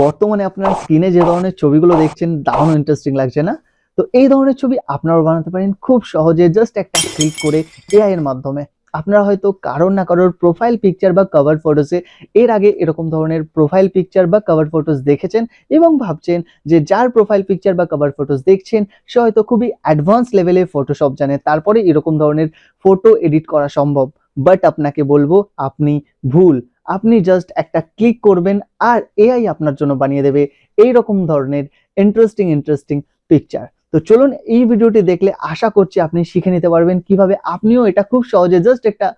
বর্তমানে আপনার স্ক্রিনে যে ধরনের ছবিগুলো দেখছেন দারুণ ইন্টারেস্টিং লাগছে না? তো এই ধরনের ছবি আপনারাও বানাতে পারেন খুব সহজে জাস্ট একটা ক্লিক করে এআই এর মাধ্যমে। আপনারা হয়তো কারোর না কারোর প্রোফাইল পিকচার বা কভার ফটোসে এর আগে এরকম ধরনের প্রোফাইল পিকচার বা কভার ফটোস দেখেছেন এবং ভাবছেন যে যার প্রোফাইল পিকচার বা কভার ফটোস দেখছেন সে হয়তো খুবই অ্যাডভান্স লেভেলে ফটোশপ জানে। তারপরে এরকম ধরনের ফটো এডিট করা সম্ভব। বাট আপনাকে বলবো আপনি ভুল। আপনি জাস্ট একটা ক্লিক করবেন আর এআই আপনার জন্য বানিয়ে দেবে এইরকম ধরনের ইন্টারেস্টিং পিকচার। তো চলুন এই ভিডিওটি দেখলে আশা করছি আপনি শিখে নিতে পারবেন কিভাবে আপনিও এটা খুব সহজে জাস্ট একটা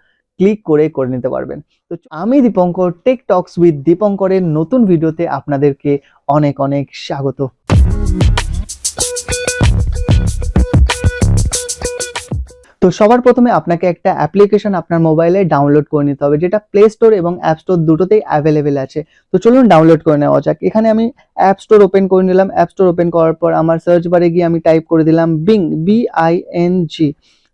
ক্লিক করে নিতে পারবেন। তো আমি দীপঙ্কর, টেক টক্স উইথ দীপঙ্করের নতুন ভিডিওতে আপনাদেরকে অনেক অনেক স্বাগত। তো সবার প্রথমে আপনাকে একটা অ্যাপ্লিকেশন আপনার মোবাইলে ডাউনলোড করে নিতে হবে, যেটা প্লে স্টোর এবং অ্যাপ স্টোর দুটোতেই অ্যাভেলেবেল আছে। তো চলুন ডাউনলোড করে নেওয়া যাক। এখানে আমি অ্যাপ স্টোর ওপেন করে নিলাম। অ্যাপ স্টোর ওপেন করার পর আমার সার্চ বারে গিয়ে আমি টাইপ করে দিলাম বিং, BING।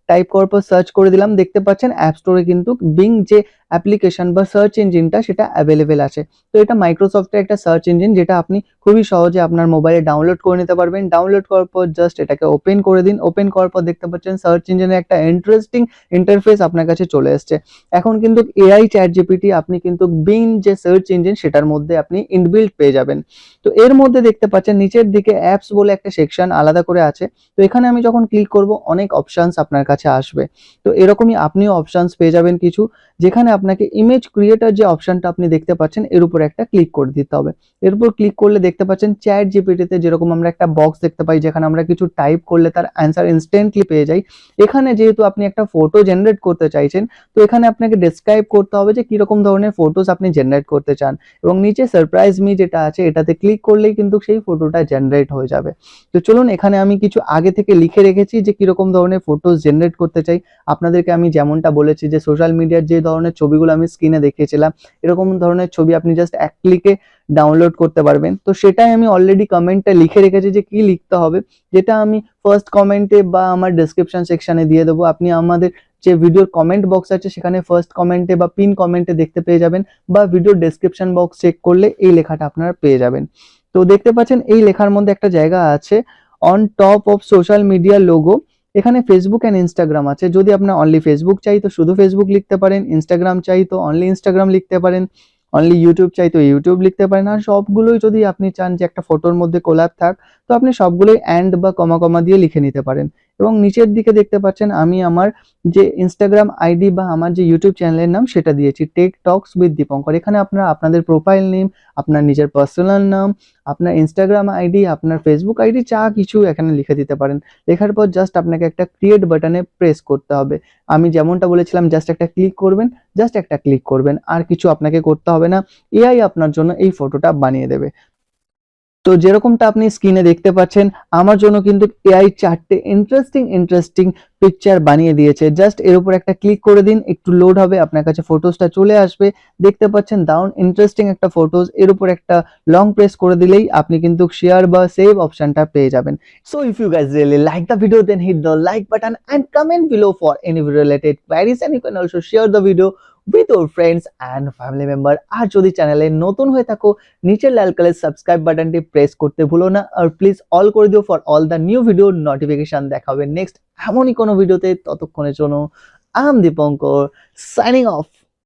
টাইপ করার পর সার্চ করে দিলাম। দেখতে পাচ্ছেন অ্যাপ স্টোরে কিন্তু বিং যে অ্যাপ্লিকেশন বা সার্চ ইঞ্জিনটা সেটা অ্যাভেলেবেল আছে। তো এটা মাইক্রোসফটের একটা সার্চ ইঞ্জিন, যেটা আপনি খুবই সহজে আপনার মোবাইলে ডাউনলোড করে নিতে পারবেন। ডাউনলোড করার পর জাস্ট এটাকে ওপেন করে দিন। ওপেন করার পর দেখতে পাচ্ছেন সার্চ ইঞ্জিনে একটা ইন্টারেস্টিং ইন্টারফেস আপনার কাছে চলে এসছে। এখন কিন্তু এআই চ্যাট জিপিটি আপনি কিন্তু বিং যে সার্চ ইঞ্জিন সেটার মধ্যে আপনি ইনবিল্ট পেয়ে যাবেন। তো এর মধ্যে দেখতে পাচ্ছেন নিচের দিকে অ্যাপস বলে একটা সেকশন আলাদা করে আছে। তো এখানে আমি যখন ক্লিক করব অনেক অপশনস আপনার কাছে আসবে। তো এরকমই আপনিও অপশনস পেয়ে যাবেন কিছু, যেখানে আপনাকে ইমেজ ক্রিয়েটর যে অপশনটা আপনি দেখতে পাচ্ছেন এর উপর একটা ক্লিক করে দিতে হবে। এর উপর ক্লিক করলে দেখতে পাচ্ছেন চ্যাট জিপিটিতে যেরকম আমরা একটা বক্স দেখতে পাই যেখানে আমরা কিছু টাইপ করলে তার অ্যান্সার ইনস্ট্যান্টলি পেয়ে যাই, এখানে যেহেতু আপনি একটা ফটো জেনারেট করতে চাইছেন, তো এখানে আপনাকে ডেসক্রাইব করতে হবে যে কিরকম ধরনের ফটোস আপনি জেনারেট করতে চান, এবং নিচে সারপ্রাইজ মি যেটা আছে এটাতে ক্লিক করলেই কিন্তু সেই ফটোটা জেনারেট হয়ে যাবে। তো চলুন এখানে আমি কিছু আগে থেকে লিখে রেখেছি যে কিরকম ধরনের ফটোস জেনারেট করতে চাই। আপনাদেরকে আমি যেমনটা বলেছি যে সোশ্যাল মিডিয়ার যে ধরনের ছবিগুলো আমি স্ক্রিনে দেখিয়েছিলাম এরকম ধরনের ছবি আপনি জাস্ট এক ক্লিকে ডাউনলোড করতে পারবেন। তো সেটাই আমি অলরেডি কমেন্টে লিখে রেখেছি যে কি লিখতে হবে, যেটা আমি ফার্স্ট কমেন্টে বা আমার ডেসক্রিপশন সেকশনে দিয়ে দেবো। আপনি আমাদের যে ভিডিওর কমেন্ট বক্স আছে সেখানে ফার্স্ট কমেন্টে বা পিন কমেন্টে দেখতে পেয়ে যাবেন, বা ভিডিওর ডেসক্রিপশন বক্স চেক করলে এই লেখাটা আপনারা পেয়ে যাবেন। তো দেখতে পাচ্ছেন এই লেখার মধ্যে একটা জায়গা আছে on top of social media logo. এখানে ফেসবুক অ্যান্ড ইনস্টাগ্রাম আছে। যদি আপনার অনলি ফেসবুক চাই তো শুধু ফেসবুক লিখতে পারেন, ইনস্টাগ্রাম চাই তো অনলি ইনস্টাগ্রাম লিখতে পারেন, অনলি ইউটিউব চাই তো ইউটিউব লিখতে পারেন। আর সবগুলোই যদি আপনি চান যে একটা ফটোর মধ্যে কোলাপ থাক, তো আপনি সবগুলোই অ্যান্ড বা কমা কমা দিয়ে লিখে নিতে পারেন। এবং নিচের দিকে দেখতে পাচ্ছেন আমি আমার যে ইনস্টাগ্রাম আইডি বা আমার যে ইউটিউব চ্যানেলের নাম সেটা দিয়েছি, টেক টক্স উইথ দীপঙ্কর। এখানে আপনারা আপনাদের প্রোফাইল নেম, আপনার নিজের পার্সোনাল নাম, আপনার ইনস্টাগ্রাম আইডি, আপনার ফেসবুক আইডি যা কিছু এখানে লিখে দিতে পারেন। লেখার পর জাস্ট আপনাকে একটা ক্রিয়েট বাটনে প্রেস করতে হবে। আমি যেমনটা বলেছিলাম জাস্ট একটা ক্লিক করবেন, জাস্ট একটা ক্লিক করবেন, আর কিছু আপনাকে করতে হবে না। এআই আপনার জন্য এই ফটোটা বানিয়ে দেবে। তো যেরকমটা আপনি স্ক্রিনে দেখতে পাচ্ছেন আমার জন্য কিন্তু এআই চারটে ইন্টারেস্টিং পিকচার বানিয়ে দিয়েছে। জাস্ট এর উপর একটা ক্লিক করে দিন, একটু লোড হবে, আপনার কাছে ফটোসটা চলে আসবে। দেখতে পাচ্ছেন দারুন ইন্টারেস্টিং একটা ফটোস। এর উপর একটা লং প্রেস করে দিলেই আপনি কিন্তু শেয়ার বা সেভ অপশনটা পেয়ে যাবেন। So if you guys really like the video, then hit the like button and comment below for any video related queries, and you can also share the video with your friends and family member। আর যদি চ্যানেলে নতুন হয়ে থাকো নিচের লাল colour subscribe বাটনটি press করতে ভুলো না, আর প্লিজ অল করে দিও for all the new video notification. দেখা হবে নেক্সট এমনই কোনো ভিডিওতে। ততক্ষণের জন্য I am Dipankar, signing off.